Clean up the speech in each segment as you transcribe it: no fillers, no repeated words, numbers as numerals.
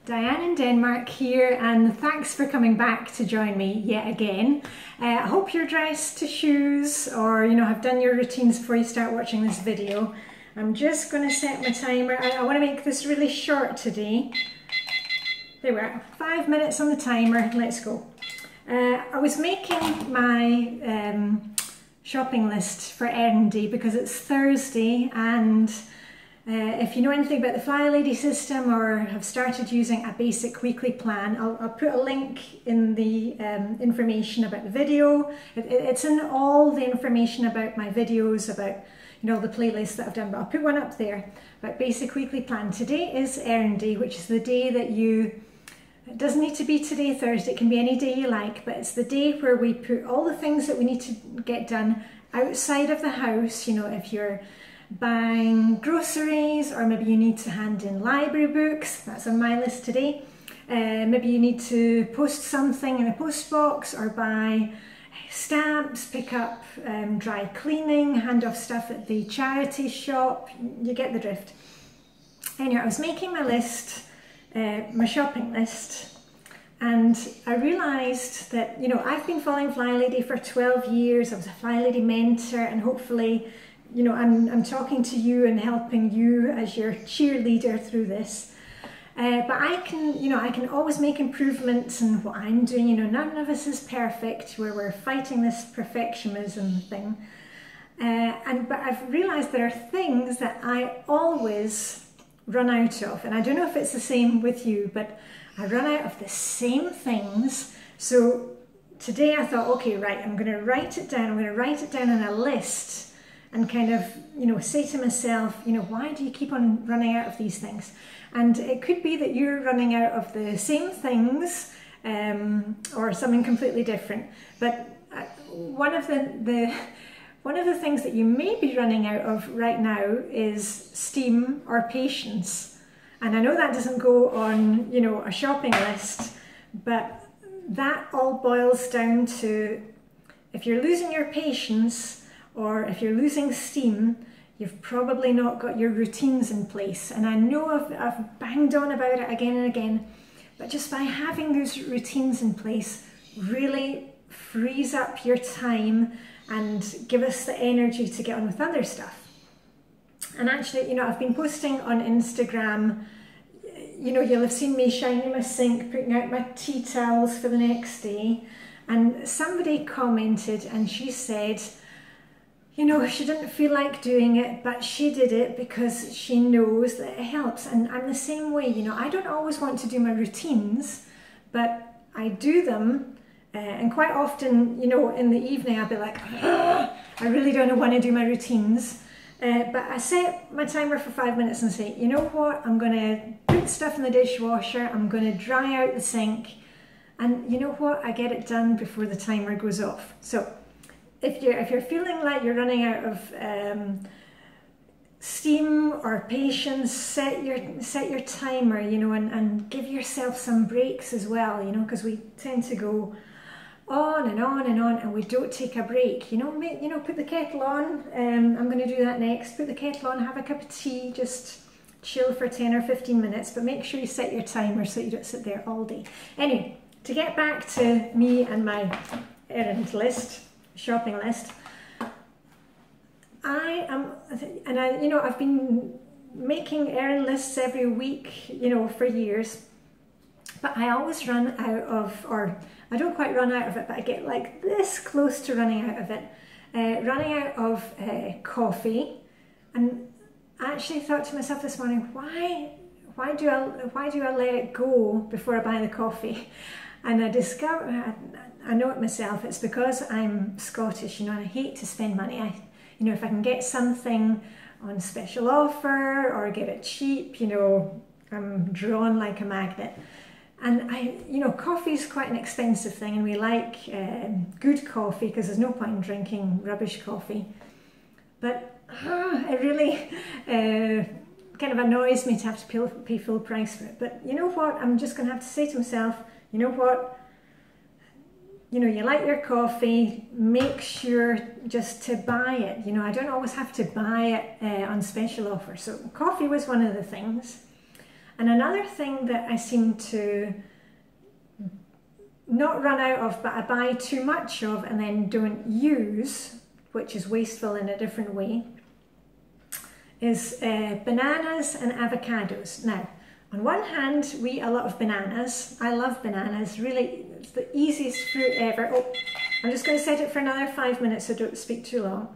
Diane in Denmark here, and thanks for coming back to join me yet again. I hope you're dressed to shoes or have done your routines before you start watching this video. I'm just going to set my timer. I want to make this really short today. There we are, 5 minutes on the timer. Let's go. I was making my shopping list for errand day because it's Thursday, and if you know anything about the Flylady system or have started using a basic weekly plan, I'll put a link in the information about the video. It's in all the information about my videos, about the playlists that I've done, but I'll put one up there about basic weekly plan. Today is errand day, which is the day that it doesn't need to be today, Thursday, it can be any day you like, but it's the day where we put all the things that we need to get done outside of the house. If you're buying groceries, or maybe you need to hand in library books, that's on my list today. Maybe you need to post something in a post box, or buy stamps, pick up dry cleaning, hand off stuff at the charity shop. You get the drift. Anyway, I was making my list, my shopping list, and I realised that I've been following Flylady for 12 years. I was a Flylady mentor, and hopefully I'm talking to you and helping you as your cheerleader through this. But I can always make improvements in what I'm doing. None of us is perfect, where we're fighting this perfectionism thing. But I've realised there are things that I always run out of, and I don't know if it's the same with you, but I run out of the same things. So today I thought, okay, right, I'm going to write it down. I'm going to write it down on a list, and kind of, say to myself, why do you keep on running out of these things? And it could be that you're running out of the same things, or something completely different. But one of the things that you may be running out of right now is steam or patience. And I know that doesn't go on, a shopping list, but that all boils down to, if you're losing your patience, or if you're losing steam, you've probably not got your routines in place. And I know I've banged on about it again and again, but just by having those routines in place really frees up your time and give us the energy to get on with other stuff. And actually, I've been posting on Instagram, you'll have seen me shining my sink, putting out my tea towels for the next day. And somebody commented and she said, she didn't feel like doing it, but she did it because she knows that it helps. And I'm the same way, I don't always want to do my routines, but I do them. And quite often, in the evening, I'll be like, I really don't want to do my routines. But I set my timer for 5 minutes and say, you know what, I'm going to put stuff in the dishwasher, I'm going to dry out the sink, and you know what, I get it done before the timer goes off. So if you're feeling like you're running out of steam or patience, set your timer, and give yourself some breaks as well, because we tend to go on and on and on, and we don't take a break. Put the kettle on. I'm going to do that next. Put the kettle on, have a cup of tea, just chill for 10 or 15 minutes, but make sure you set your timer so you don't sit there all day. Anyway, to get back to me and my errand list, shopping list, I've been making errand lists every week, for years, but I always run out of, or I don't quite run out of it, but I get like this close to running out of it, running out of coffee. And I actually thought to myself this morning, why do I let it go before I buy the coffee? And I discovered, I know it myself, it's because I'm Scottish, and I hate to spend money. If I can get something on special offer or get it cheap, I'm drawn like a magnet. And coffee is quite an expensive thing, and we like good coffee because there's no point in drinking rubbish coffee. But it really kind of annoys me to have to pay full price for it. But you know what? I'm just going to have to say to myself, you know what? You like your coffee, make sure just to buy it. I don't always have to buy it on special offer. So coffee was one of the things. And another thing that I seem to not run out of, but I buy too much of and then don't use, which is wasteful in a different way, is bananas and avocados. Now, on one hand, we eat a lot of bananas. I love bananas, really, it's the easiest fruit ever. Oh, I'm just going to set it for another 5 minutes so don't speak too long.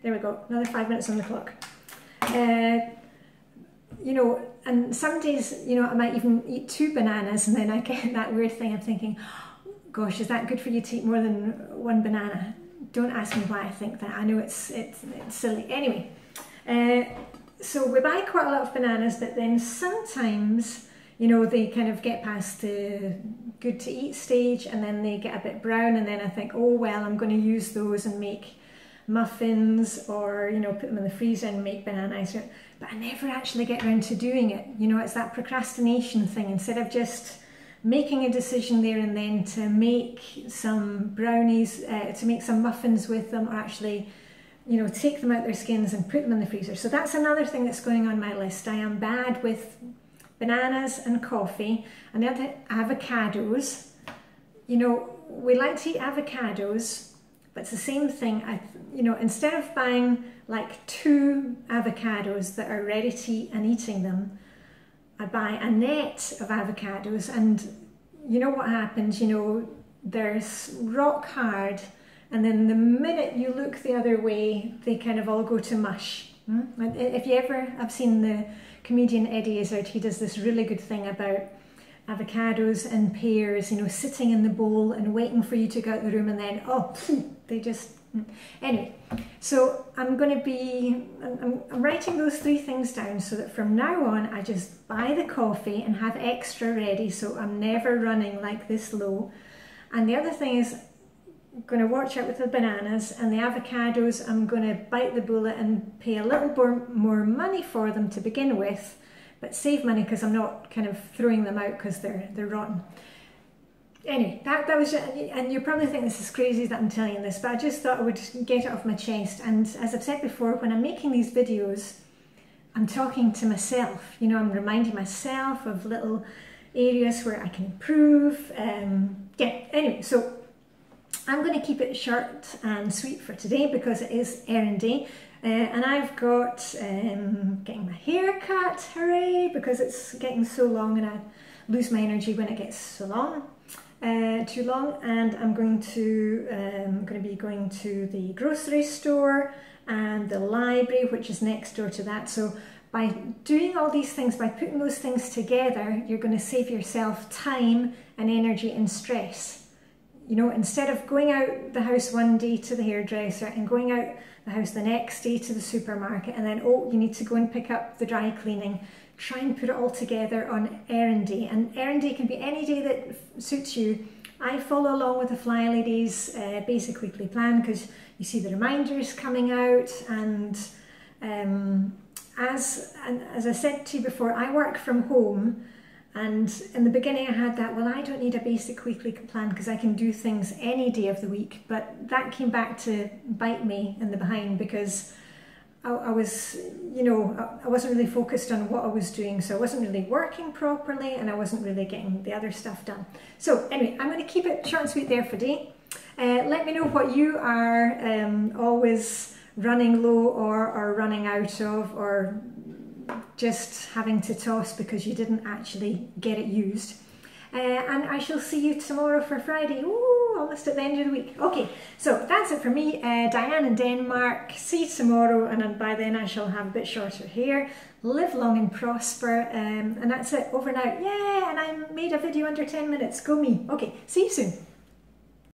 There we go, another 5 minutes on the clock. You know, and some days, you know, I might even eat 2 bananas and then I get that weird thing of thinking, gosh, is that good for you to eat more than 1 banana? Don't ask me why I think that. I know it's silly. Anyway, so we buy quite a lot of bananas, but then sometimes, you know, they kind of get past the good to eat stage and then they get a bit brown, and then I think, oh well, I'm going to use those and make muffins, or, you know, put them in the freezer and make banana ice cream. But I never actually get around to doing it. You know, it's that procrastination thing. Instead of just making a decision there and then to make some brownies, to make some muffins with them, or actually, you know, take them out their skins and put them in the freezer. So that's another thing that's going on my list. I am bad with bananas and coffee, and the other, avocados. You know, we like to eat avocados, but it's the same thing. You know, instead of buying like 2 avocados that are ready to eat and eating them, I buy a net of avocados, and you know what happens, you know, they're rock hard, and then the minute you look the other way, they kind of all go to mush. If you ever have seen the comedian Eddie Izzard, he does this really good thing about avocados and pears, you know, sitting in the bowl and waiting for you to go out the room, and then, oh, they just... Anyway, so I'm writing those 3 things down so that from now on I just buy the coffee and have extra ready, so I'm never running like this low. And the other thing is, I'm going to watch out with the bananas, and the avocados I'm going to bite the bullet and pay a little more money for them to begin with, but save money because I'm not kind of throwing them out because they're rotten. Anyway, that was, and you probably think this is crazy that I'm telling you this, but I just thought I would get it off my chest. And as I've said before, when I'm making these videos, I'm talking to myself. You know, I'm reminding myself of little areas where I can improve. Yeah, anyway, so I'm going to keep it short and sweet for today because it is errand day. And I've got getting my hair cut, hooray, because it's getting so long and I lose my energy when it gets so long. Too long, and I'm going to be going to the grocery store and the library, which is next door to that. So by doing all these things, by putting those things together, you're going to save yourself time and energy and stress. You know, instead of going out the house one day to the hairdresser and going out the house the next day to the supermarket, and then, oh, you need to go and pick up the dry cleaning. Try and put it all together on errand day, and errand day can be any day that suits you. I follow along with the Flylady's basic weekly plan because you see the reminders coming out, and as I said to you before, I work from home, and in the beginning I had that, well, I don't need a basic weekly plan because I can do things any day of the week, but that came back to bite me in the behind because I was, you know, I wasn't really focused on what I was doing, so I wasn't really working properly and I wasn't really getting the other stuff done. So anyway, I'm going to keep it short and sweet there for today. Let me know what you are always running low or running out of, or just having to toss because you didn't actually get it used. And I shall see you tomorrow for Friday. Ooh, almost at the end of the week. Okay, so that's it for me. Diane in Denmark. See you tomorrow, and by then I shall have a bit shorter hair. Live long and prosper. And that's it. Over and out. Yeah, and I made a video under 10 minutes. Go me. Okay, see you soon.